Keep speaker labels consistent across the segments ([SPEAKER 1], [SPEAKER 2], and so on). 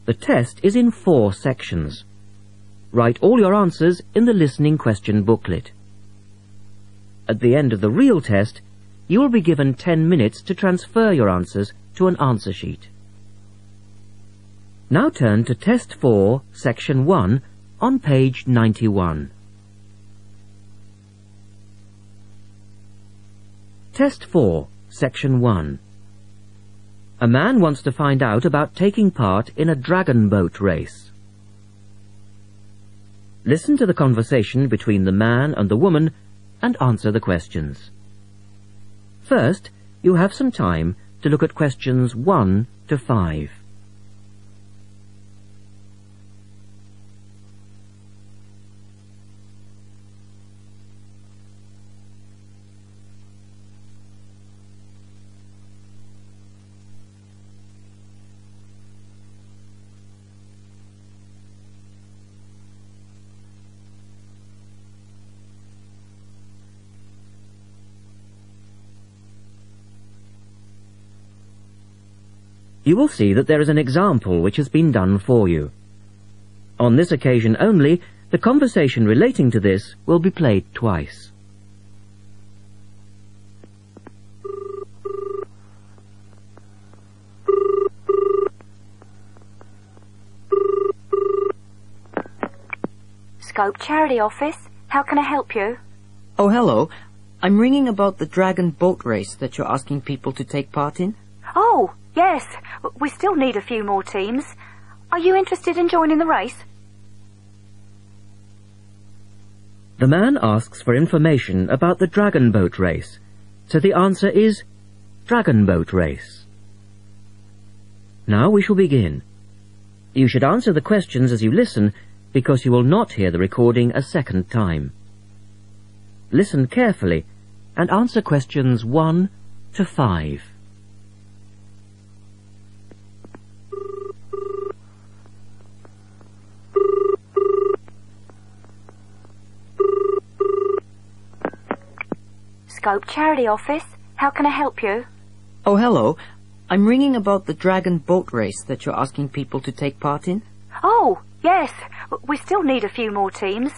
[SPEAKER 1] The test is in 4 sections. Write all your answers in the listening question booklet. At the end of the real test, you will be given 10 minutes to transfer your answers to an answer sheet. Now turn to Test 4, Section 1, on page 91. Test 4, Section 1. A man wants to find out about taking part in a dragon boat race. Listen to the conversation between the man and the woman and answer the questions. First, you have some time to look at questions 1 to 5. You will see that there is an example which has been done for you. On this occasion only, the conversation relating to this will be played twice.
[SPEAKER 2] Scope Charity Office. How can I help you?
[SPEAKER 3] Oh, hello. I'm ringing about the dragon boat race that you're asking people to take part in.
[SPEAKER 2] Oh, yes. We still need a few more teams. Are you interested in joining the race?
[SPEAKER 1] The man asks for information about the dragon boat race, so the answer is dragon boat race. Now we shall begin. You should answer the questions as you listen, because you will not hear the recording a second time. Listen carefully and answer questions 1 to 5.
[SPEAKER 2] Scope Charity Office. How can I help you?
[SPEAKER 3] Oh, hello. I'm ringing about the dragon boat race that you're asking people to take part in.
[SPEAKER 2] Oh, yes. We still need a few more teams.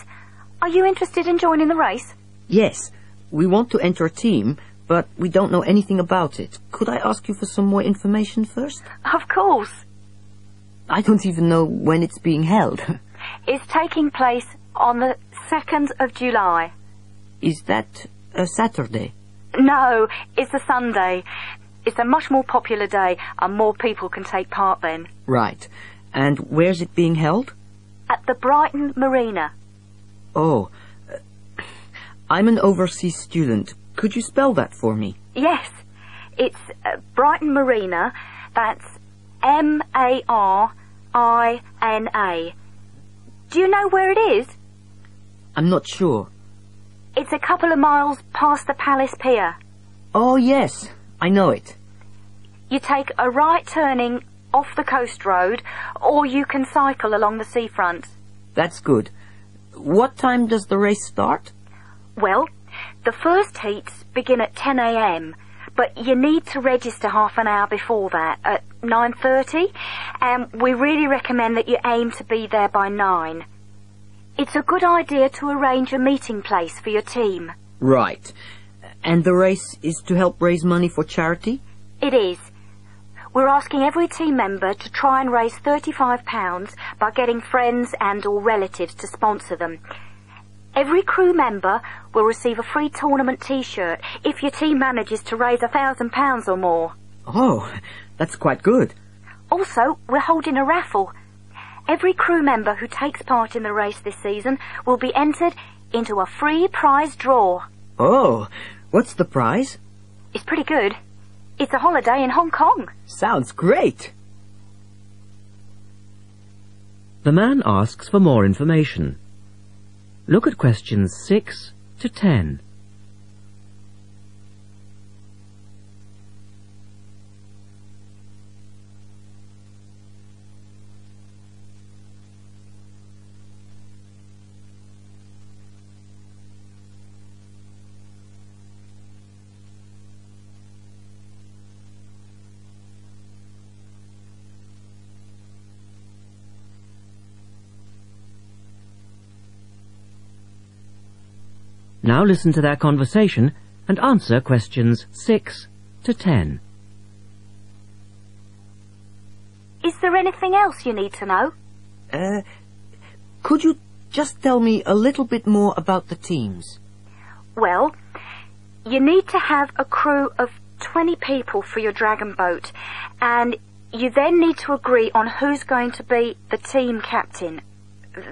[SPEAKER 2] Are you interested in joining the race?
[SPEAKER 3] Yes. We want to enter a team, but we don't know anything about it. Could I ask you for some more information first?
[SPEAKER 2] Of course.
[SPEAKER 3] I don't even know when it's being held.
[SPEAKER 2] It's taking place on the 2nd of July.
[SPEAKER 3] Is that a Saturday?
[SPEAKER 2] No, it's a Sunday. It's a much more popular day and more people can take part then.
[SPEAKER 3] Right. And where's it being held?
[SPEAKER 2] At the Brighton Marina.
[SPEAKER 3] Oh. I'm an overseas student. Could you spell that for me?
[SPEAKER 2] Yes. It's Brighton Marina. That's Marina. Do you know where it is?
[SPEAKER 3] I'm not sure.
[SPEAKER 2] It's a couple of miles past the Palace Pier.
[SPEAKER 3] Oh, yes. I know it.
[SPEAKER 2] You take a right turning off the coast road, or you can cycle along the seafront.
[SPEAKER 3] That's good. What time does the race start?
[SPEAKER 2] Well, the first heats begin at 10 a.m, but you need to register half an hour before that, at 9:30, and we really recommend that you aim to be there by 9. It's a good idea to arrange a meeting place for your team.
[SPEAKER 3] Right. And the race is to help raise money for charity?
[SPEAKER 2] It is. We're asking every team member to try and raise £35 by getting friends and or relatives to sponsor them. Every crew member will receive a free tournament T-shirt if your team manages to raise £1,000 or more.
[SPEAKER 3] Oh, that's quite good.
[SPEAKER 2] Also, we're holding a raffle. Every crew member who takes part in the race this season will be entered into a free prize draw.
[SPEAKER 3] Oh, what's the prize?
[SPEAKER 2] It's pretty good. It's a holiday in Hong Kong.
[SPEAKER 3] Sounds great.
[SPEAKER 1] The man asks for more information. Look at questions 6 to 10. Now listen to their conversation and answer questions 6 to 10.
[SPEAKER 2] Is there anything else you need to know?
[SPEAKER 3] Could you just tell me a little bit more about the teams?
[SPEAKER 2] Well, you need to have a crew of 20 people for your dragon boat, and you then need to agree on who's going to be the team captain.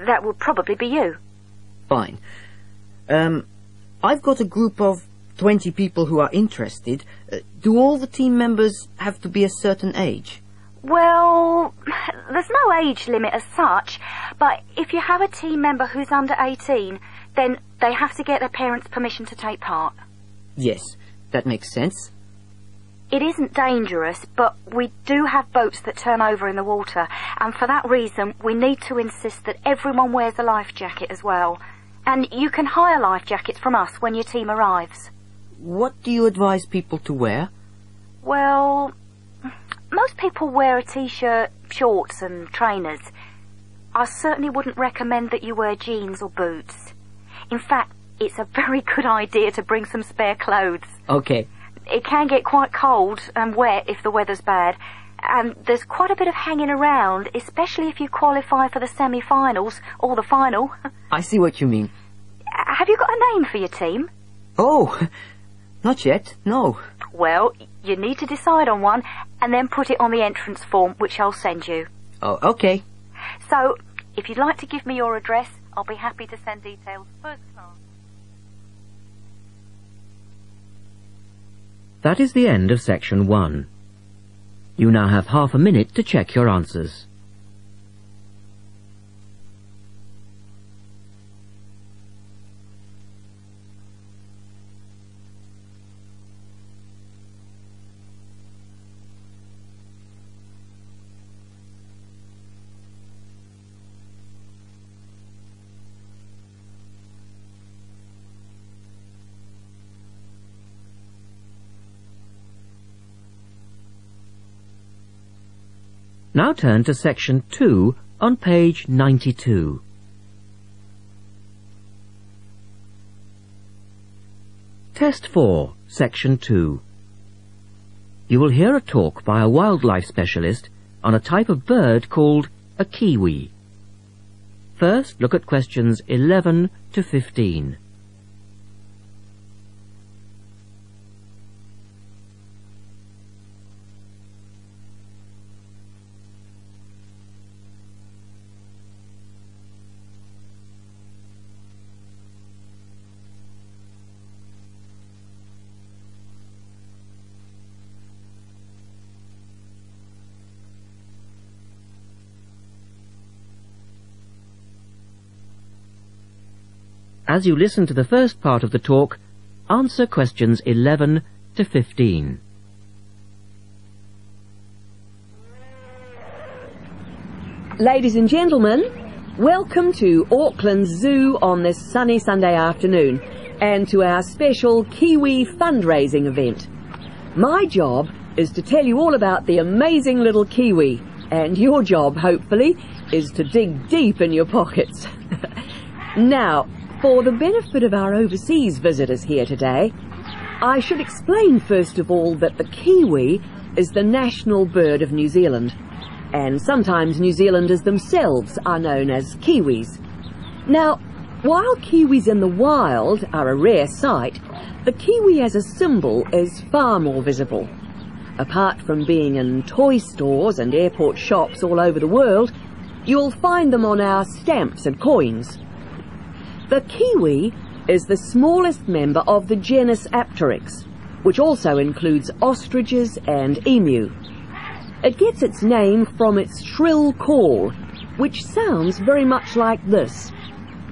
[SPEAKER 2] That would probably be you.
[SPEAKER 3] Fine. I've got a group of 20 people who are interested. Do all the team members have to be a certain age?
[SPEAKER 2] Well, there's no age limit as such, but if you have a team member who's under 18, then they have to get their parents' permission to take part.
[SPEAKER 3] Yes, that makes sense.
[SPEAKER 2] It isn't dangerous, but we do have boats that turn over in the water, and for that reason we need to insist that everyone wears a life jacket as well. And you can hire life jackets from us when your team arrives.
[SPEAKER 3] What do you advise people to wear?
[SPEAKER 2] Well, most people wear a t-shirt, shorts and trainers. I certainly wouldn't recommend that you wear jeans or boots. In fact, it's a very good idea to bring some spare clothes.
[SPEAKER 3] Okay.
[SPEAKER 2] It can get quite cold and wet if the weather's bad, and there's quite a bit of hanging around, especially if you qualify for the semi-finals or the final.
[SPEAKER 3] I see what you mean.
[SPEAKER 2] Have you got a name for your team?
[SPEAKER 3] Oh, not yet, no.
[SPEAKER 2] Well, you need to decide on one and then put it on the entrance form, which I'll send you.
[SPEAKER 3] Oh, okay.
[SPEAKER 2] So, if you'd like to give me your address, I'll be happy to send details first class.
[SPEAKER 1] That is the end of section 1. You now have half a minute to check your answers. Now turn to section 2 on page 92. Test 4, section 2. You will hear a talk by a wildlife specialist on a type of bird called a kiwi. First, look at questions 11 to 15. As you listen to the first part of the talk, answer questions 11 to 15.
[SPEAKER 4] Ladies and gentlemen, welcome to Auckland Zoo on this sunny Sunday afternoon and to our special Kiwi fundraising event. My job is to tell you all about the amazing little Kiwi, and your job, hopefully, is to dig deep in your pockets. Now, for the benefit of our overseas visitors here today, I should explain first of all that the kiwi is the national bird of New Zealand, and sometimes New Zealanders themselves are known as kiwis. Now, while kiwis in the wild are a rare sight, the kiwi as a symbol is far more visible. Apart from being in toy stores and airport shops all over the world, you'll find them on our stamps and coins. The kiwi is the smallest member of the genus Apteryx, which also includes ostriches and emu. It gets its name from its shrill call, which sounds very much like this.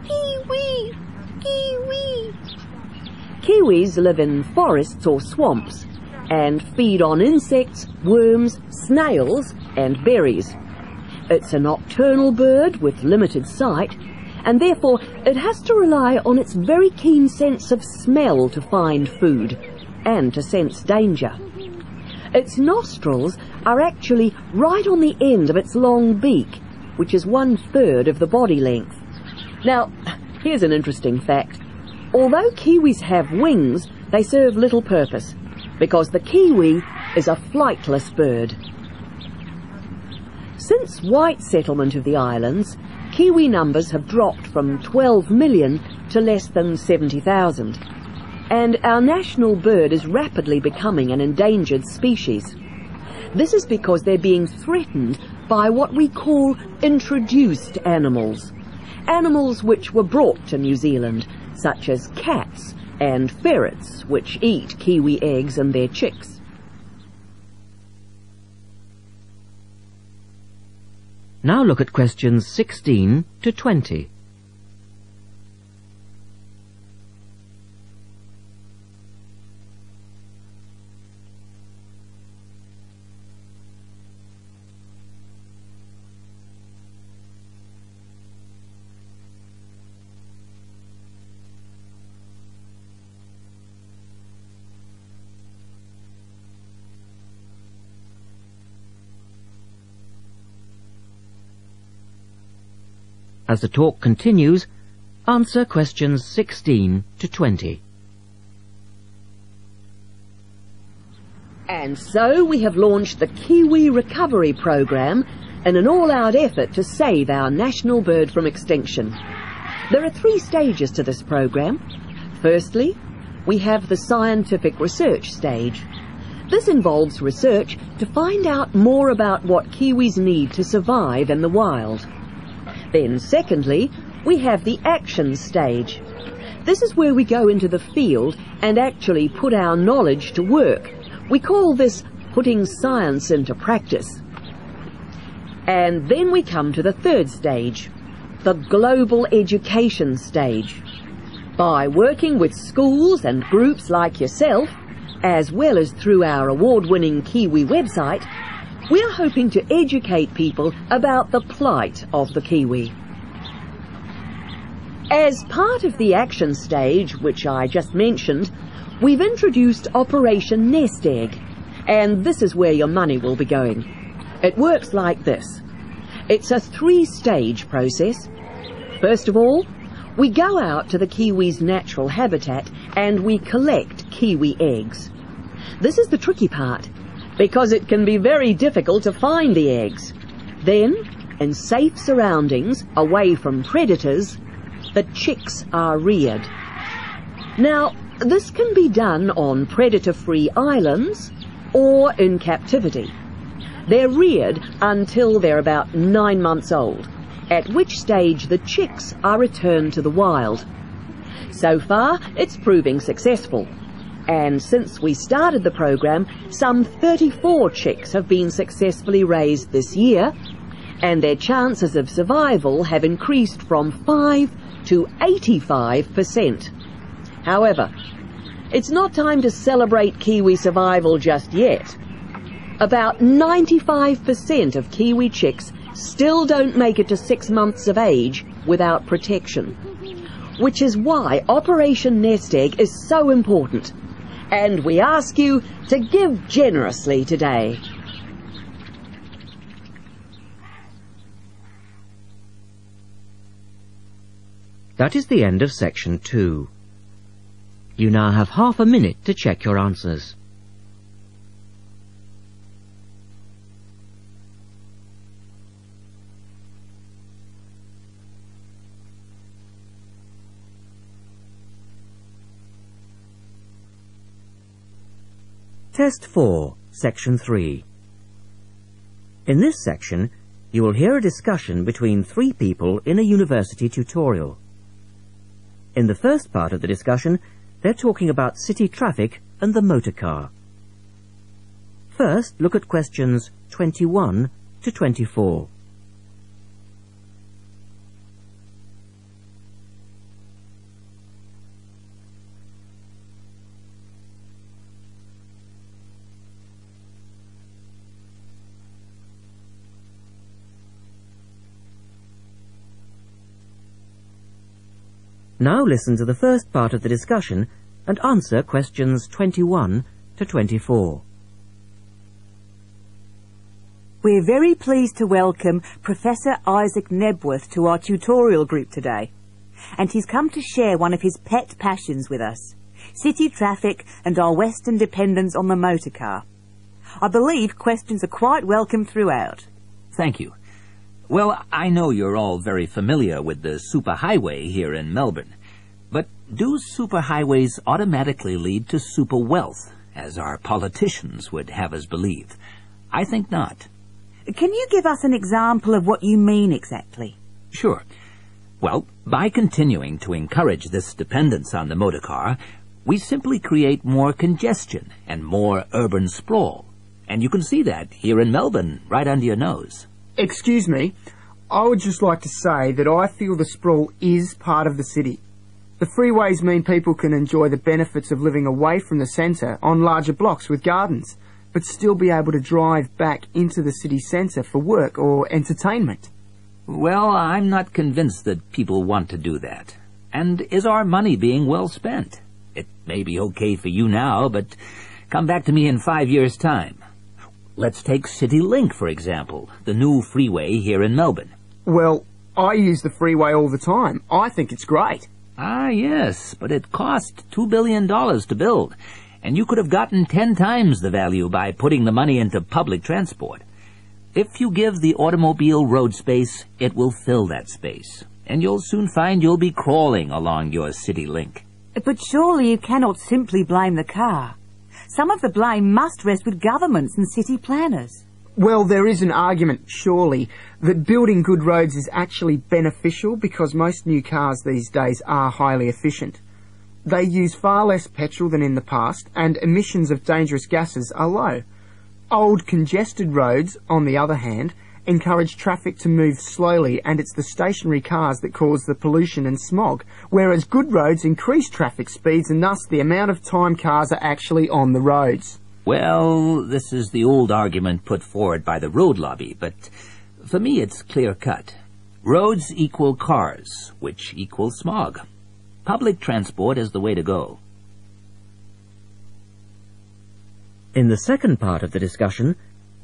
[SPEAKER 4] Kiwi! Kiwi! Kiwis live in forests or swamps and feed on insects, worms, snails and berries. It's a nocturnal bird with limited sight, and therefore it has to rely on its very keen sense of smell to find food and to sense danger. Its nostrils are actually right on the end of its long beak, which is 1/3 of the body length. Now, here's an interesting fact. Although kiwis have wings, they serve little purpose, because the kiwi is a flightless bird. Since white settlement of the islands, kiwi numbers have dropped from 12 million to less than 70,000, and our national bird is rapidly becoming an endangered species. This is because they're being threatened by what we call introduced animals, animals which were brought to New Zealand, such as cats and ferrets, which eat kiwi eggs and their chicks.
[SPEAKER 1] Now look at questions 16 to 20. As the talk continues, answer questions 16 to 20.
[SPEAKER 4] And so we have launched the Kiwi Recovery Programme in an all-out effort to save our national bird from extinction. There are 3 stages to this programme. Firstly, we have the scientific research stage. This involves research to find out more about what kiwis need to survive in the wild. Then secondly, we have the action stage. This is where we go into the field and actually put our knowledge to work. We call this putting science into practice. And then we come to the 3rd stage, the global education stage. By working with schools and groups like yourself, as well as through our award-winning Kiwi website, we are hoping to educate people about the plight of the kiwi. As part of the action stage, which I just mentioned, we've introduced Operation Nest Egg, and this is where your money will be going. It works like this. It's a 3-stage process. First of all, we go out to the kiwi's natural habitat and we collect kiwi eggs. This is the tricky part, because it can be very difficult to find the eggs. Then, in safe surroundings, away from predators, the chicks are reared. Now, this can be done on predator-free islands or in captivity. They're reared until they're about 9 months old, at which stage the chicks are returned to the wild. So far, it's proving successful. And since we started the programme, some 34 chicks have been successfully raised this year, and their chances of survival have increased from 5 to 85%. However, it's not time to celebrate kiwi survival just yet. About 95% of kiwi chicks still don't make it to 6 months of age without protection, which is why Operation Nest Egg is so important. And we ask you to give generously today.
[SPEAKER 1] That is the end of section 2. You now have half a minute to check your answers. Test 4, Section 3. In this section, you will hear a discussion between 3 people in a university tutorial. In the first part of the discussion, they're talking about city traffic and the motor car. First, look at questions 21 to 24. Now listen to the first part of the discussion and answer questions 21 to 24.
[SPEAKER 5] We're very pleased to welcome Professor Isaac Nebworth to our tutorial group today. and he's come to share one of his pet passions with us: city traffic and our Western dependence on the motor car. I believe questions are quite welcome throughout.
[SPEAKER 6] Thank you. Well, I know you're all very familiar with the superhighway here in Melbourne, but do superhighways automatically lead to super wealth, as our politicians would have us believe? I think not.
[SPEAKER 5] Can you give us an example of what you mean exactly?
[SPEAKER 6] Sure. Well, by continuing to encourage this dependence on the motor car, we simply create more congestion and more urban sprawl. And you can see that here in Melbourne, right under your nose.
[SPEAKER 7] Excuse me, I would just like to say that I feel the sprawl is part of the city. The freeways mean people can enjoy the benefits of living away from the centre on larger blocks with gardens, but still be able to drive back into the city centre for work or entertainment.
[SPEAKER 6] Well, I'm not convinced that people want to do that. And is our money being well spent? It may be okay for you now, but come back to me in 5 years' time. Let's take City Link, for example, the new freeway here in Melbourne.
[SPEAKER 7] Well, I use the freeway all the time. I think it's great.
[SPEAKER 6] Ah, yes, but it cost $2 billion to build, and you could have gotten 10 times the value by putting the money into public transport. If you give the automobile road space, it will fill that space, and you'll soon find you'll be crawling along your City Link.
[SPEAKER 5] But surely you cannot simply blame the car. Some of the blame must rest with governments and city planners.
[SPEAKER 7] Well, there is an argument, surely, that building good roads is actually beneficial because most new cars these days are highly efficient. They use far less petrol than in the past, and emissions of dangerous gases are low. Old, congested roads, on the other hand, encourage traffic to move slowly, and it's the stationary cars that cause the pollution and smog, whereas good roads increase traffic speeds and thus the amount of time cars are actually on the roads.
[SPEAKER 6] Well, this is the old argument put forward by the road lobby, but for me it's clear-cut. Roads equal cars, which equals smog. Public transport is the way to go.
[SPEAKER 1] In the second part of the discussion,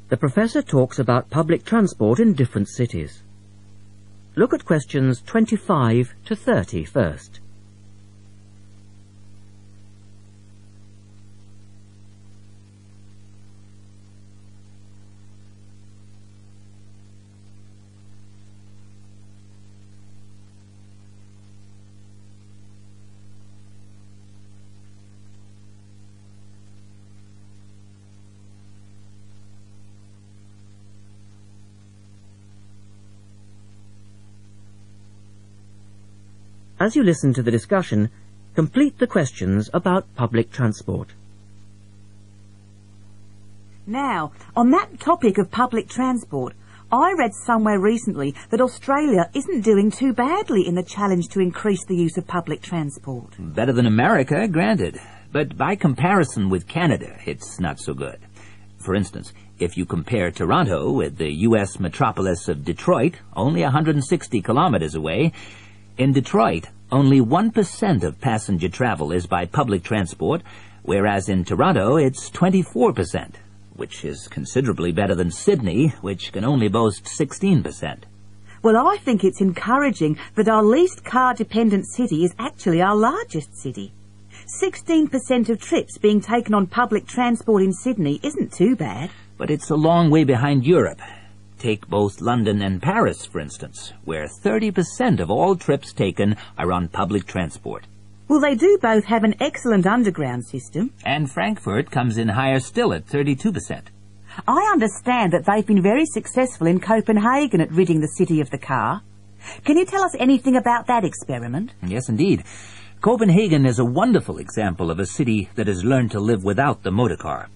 [SPEAKER 1] the professor talks about public transport in different cities. Look at questions 25 to 30 first. As you listen to the discussion, complete the questions about public transport.
[SPEAKER 5] Now, on that topic of public transport, I read somewhere recently that Australia isn't doing too badly in the challenge to increase the use of public transport.
[SPEAKER 6] Better than America, granted. But by comparison with Canada, it's not so good. For instance, if you compare Toronto with the U.S. metropolis of Detroit, only 160 kilometers away, in Detroit, only 1% of passenger travel is by public transport, whereas in Toronto it's 24%, which is considerably better than Sydney, which can only boast 16%.
[SPEAKER 5] Well, I think it's encouraging that our least car-dependent city is actually our largest city. 16% of trips being taken on public transport in Sydney isn't too bad.
[SPEAKER 6] But it's a long way behind Europe. Take both London and Paris, for instance, where 30% of all trips taken are on public transport.
[SPEAKER 5] Well, they do both have an excellent underground system.
[SPEAKER 6] And Frankfurt comes in higher still at 32%.
[SPEAKER 5] I understand that they've been very successful in Copenhagen at ridding the city of the car. Can you tell us anything about that experiment?
[SPEAKER 6] Yes, indeed. Copenhagen is a wonderful example of a city that has learned to live without the motor car.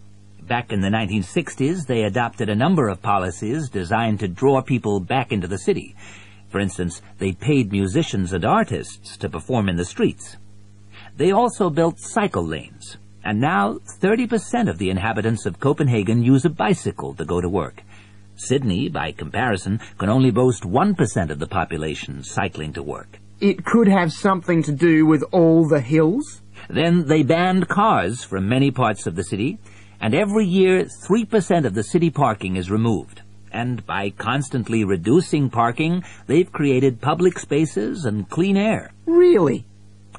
[SPEAKER 6] Back in the 1960s, they adopted a number of policies designed to draw people back into the city. For instance, they paid musicians and artists to perform in the streets. They also built cycle lanes, and now 30% of the inhabitants of Copenhagen use a bicycle to go to work. Sydney, by comparison, can only boast 1% of the population cycling to work.
[SPEAKER 7] It could have something to do with all the hills?
[SPEAKER 6] Then they banned cars from many parts of the city, and every year 3% of the city parking is removed, And by constantly reducing parking, they've created public spaces and clean air.
[SPEAKER 7] Really?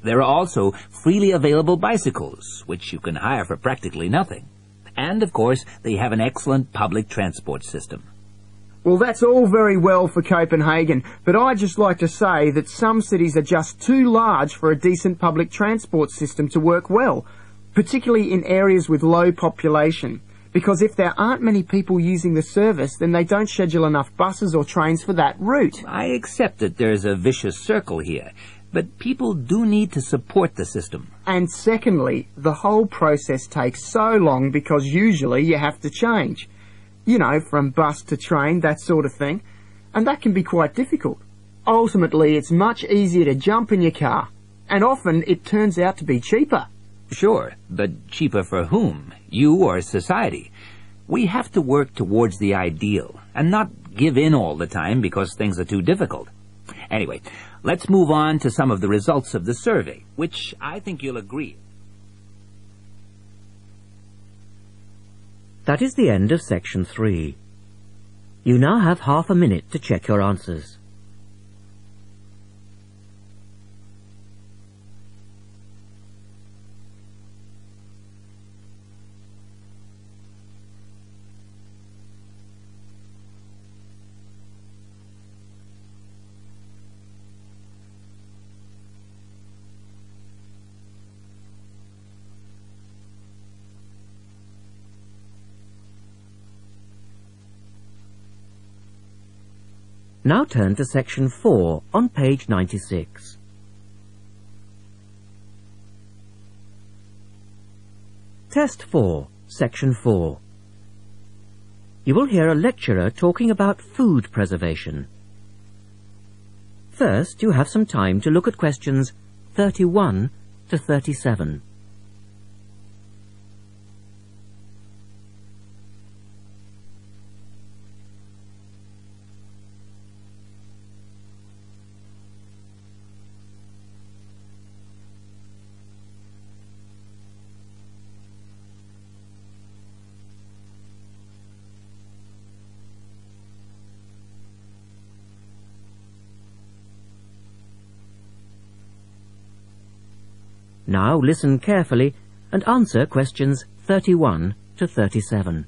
[SPEAKER 6] There are also freely available bicycles, which you can hire for practically nothing. And, of course, they have an excellent public transport system.
[SPEAKER 7] Well, that's all very well for Copenhagen, but I'd just like to say that some cities are just too large for a decent public transport system to work well, particularly in areas with low population. Because if there aren't many people using the service, then they don't schedule enough buses or trains for that route.
[SPEAKER 6] I accept that there's a vicious circle here, but people do need to support the system.
[SPEAKER 7] And secondly, the whole process takes so long because usually you have to change. You know, from bus to train, that sort of thing. And that can be quite difficult. Ultimately, it's much easier to jump in your car. And often, it turns out to be cheaper.
[SPEAKER 6] Sure, but cheaper for whom? You or society? We have to work towards the ideal, and not give in all the time because things are too difficult. Anyway, let's move on to some of the results of the survey, which I think you'll agree.
[SPEAKER 1] That is the end of section 3. You now have half a minute to check your answers. Now turn to section 4 on page 96. Test 4, section 4. You will hear a lecturer talking about food preservation. First, you have some time to look at questions 31 to 37. Now listen carefully and answer questions 31 to 37.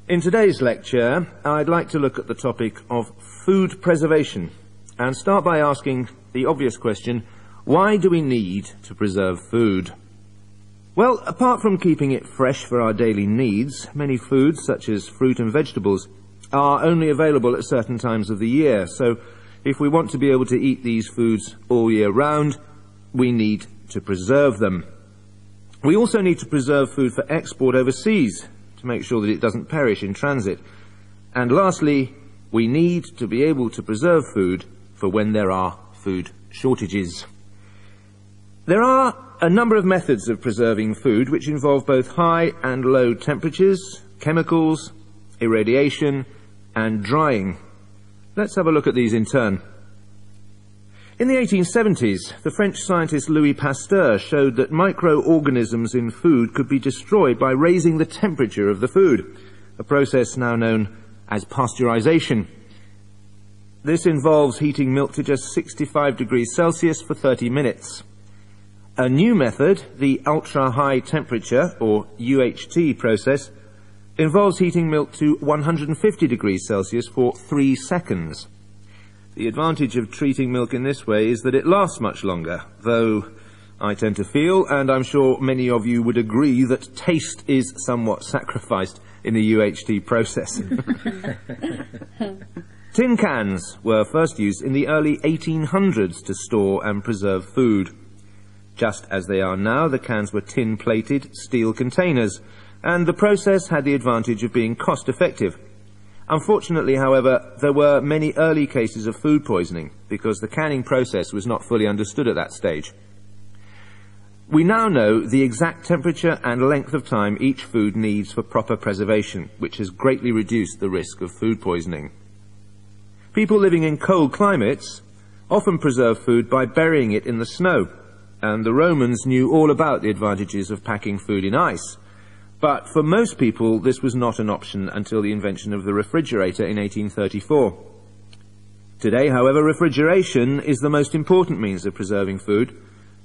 [SPEAKER 8] In today's lecture, I'd like to look at the topic of food preservation and start by asking the obvious question, why do we need to preserve food? Well, apart from keeping it fresh for our daily needs, many foods, such as fruit and vegetables, are only available at certain times of the year, so if we want to be able to eat these foods all year round, we need to preserve them. We also need to preserve food for export overseas to make sure that it doesn't perish in transit. And lastly, we need to be able to preserve food for when there are food shortages. There are a number of methods of preserving food which involve both high and low temperatures, chemicals, irradiation, and drying. Let's have a look at these in turn. In the 1870s, the French scientist Louis Pasteur showed that microorganisms in food could be destroyed by raising the temperature of the food, a process now known as pasteurization. This involves heating milk to just 65 degrees Celsius for 30 minutes. A new method, the ultra-high temperature, or UHT process, involves heating milk to 150 degrees Celsius for 3 seconds. The advantage of treating milk in this way is that it lasts much longer, though I tend to feel, and I'm sure many of you would agree, that taste is somewhat sacrificed in the UHT process. Tin cans were first used in the early 1800s to store and preserve food. Just as they are now, the cans were tin-plated steel containers, and the process had the advantage of being cost-effective. Unfortunately, however, there were many early cases of food poisoning because the canning process was not fully understood at that stage. We now know the exact temperature and length of time each food needs for proper preservation, which has greatly reduced the risk of food poisoning. People living in cold climates often preserve food by burying it in the snow, and the Romans knew all about the advantages of packing food in ice. But for most people, this was not an option until the invention of the refrigerator in 1834. Today, however, refrigeration is the most important means of preserving food,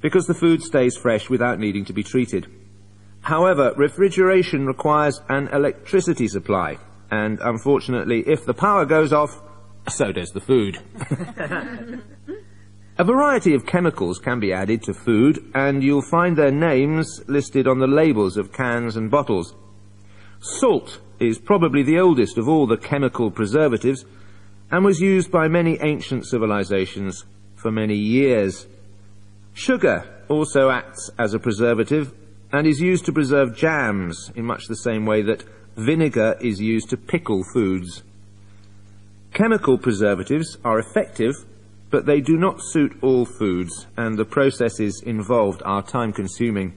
[SPEAKER 8] because the food stays fresh without needing to be treated. However, refrigeration requires an electricity supply, and unfortunately, if the power goes off, so does the food. A variety of chemicals can be added to food, and you'll find their names listed on the labels of cans and bottles. Salt is probably the oldest of all the chemical preservatives, and was used by many ancient civilizations for many years. Sugar also acts as a preservative, and is used to preserve jams in much the same way that vinegar is used to pickle foods. Chemical preservatives are effective, but they do not suit all foods, and the processes involved are time-consuming.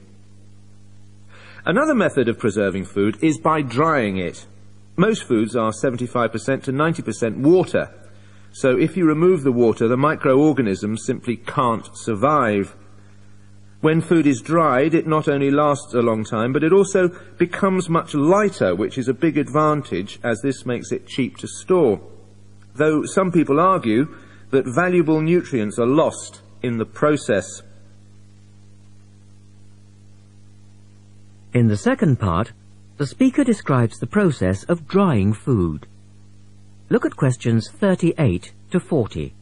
[SPEAKER 8] Another method of preserving food is by drying it. Most foods are 75% to 90% water, so if you remove the water, the microorganisms simply can't survive. When food is dried, it not only lasts a long time, but it also becomes much lighter, which is a big advantage, as this makes it cheap to store. Though some people argue that valuable nutrients are lost in the process.
[SPEAKER 1] In the second part, the speaker describes the process of drying food. Look at questions 38 to 40.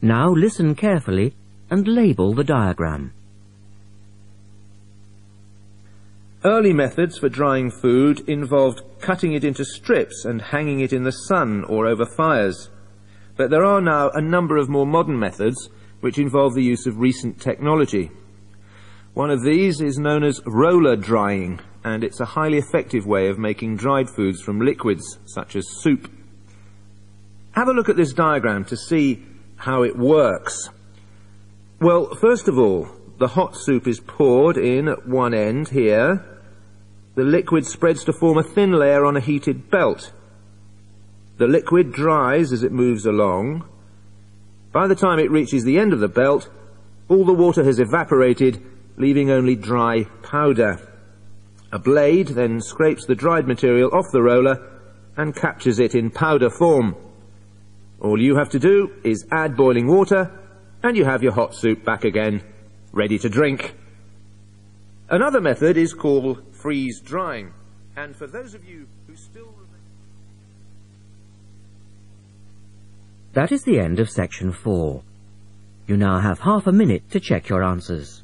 [SPEAKER 1] Now listen carefully and label the diagram.
[SPEAKER 8] Early methods for drying food involved cutting it into strips and hanging it in the sun or over fires. But there are now a number of more modern methods which involve the use of recent technology. One of these is known as roller drying, and it's a highly effective way of making dried foods from liquids, such as soup. Have a look at this diagram to see how it works. Well, first of all, the hot soup is poured in at one end here. The liquid spreads to form a thin layer on a heated belt. The liquid dries as it moves along. By the time it reaches the end of the belt, all the water has evaporated, leaving only dry powder. A blade then scrapes the dried material off the roller and captures it in powder form. All you have to do is add boiling water, and you have your hot soup back again, ready to drink. Another method is called freeze drying, and for those of you who still remember...
[SPEAKER 1] That is the end of section 4. You now have half a minute to check your answers.